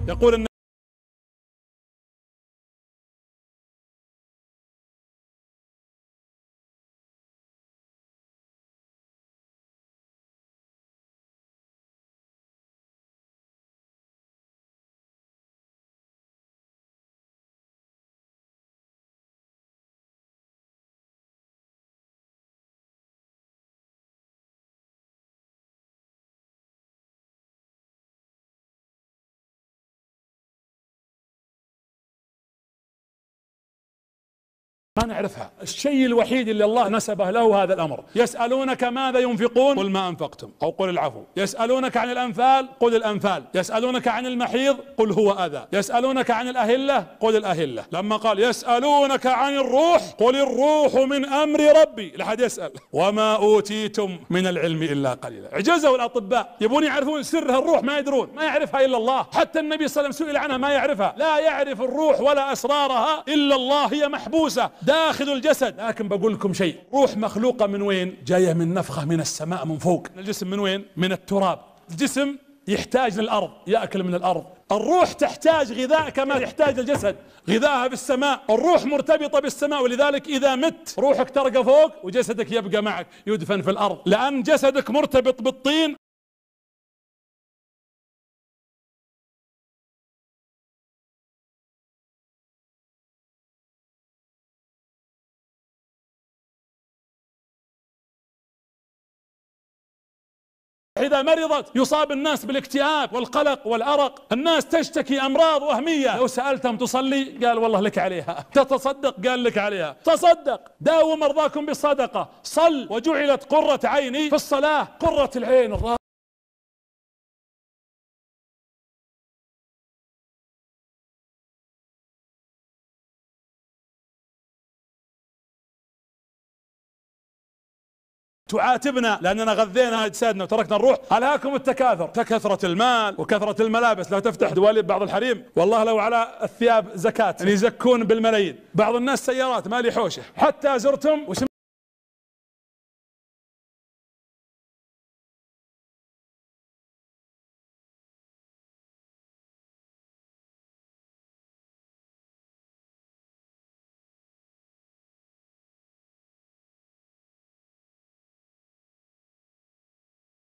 يقول ما نعرفها. الشيء الوحيد اللي الله نسبه له هذا الأمر. يسألونك ماذا ينفقون قل ما أنفقتم أو قل العفو. يسألونك عن الأنفال قل الأنفال. يسألونك عن المحيض قل هو أذى. يسألونك عن الأهلة قل الأهلة. لما قال يسألونك عن الروح قل الروح من أمر ربي، لحد يسأل وما أوتيتم من العلم إلا قليلا. عجزوا الأطباء يبون يعرفون سر الروح، ما يدرون، ما يعرفها إلا الله. حتى النبي صلى الله عليه وسلم سئل عنها ما يعرفها. لا يعرف الروح ولا أسرارها إلا الله، هي محبوسة داخل الجسد. لكن بقول لكم شيء، روح مخلوقة من وين؟ جاية من نفخة من السماء من فوق. الجسم من وين؟ من التراب. الجسم يحتاج للأرض، يأكل من الأرض. الروح تحتاج غذاء كما يحتاج الجسد، غذاءها بالسماء. الروح مرتبطة بالسماء، ولذلك إذا مت روحك ترقى فوق وجسدك يبقى معك يدفن في الأرض، لأن جسدك مرتبط بالطين. إذا مرضت يصاب الناس بالاكتئاب والقلق والأرق. الناس تشتكي أمراض وهمية، لو سألتهم تصلي قال والله لك عليها، تتصدق قال لك عليها. تصدق، داووا مرضاكم بالصدقة، صل وجعلت قرة عيني في الصلاة. قرة العين الراحة. تعاتبنا لأننا غذينا أجسادنا وتركنا الروح. ألهاكم التكاثر، كثرة المال وكثرة الملابس. لو تفتح دواليب بعض الحريم والله لو على الثياب زكاة، يعني يزكون بالملايين. بعض الناس سيارات ما لي حوشة. حتى زرتم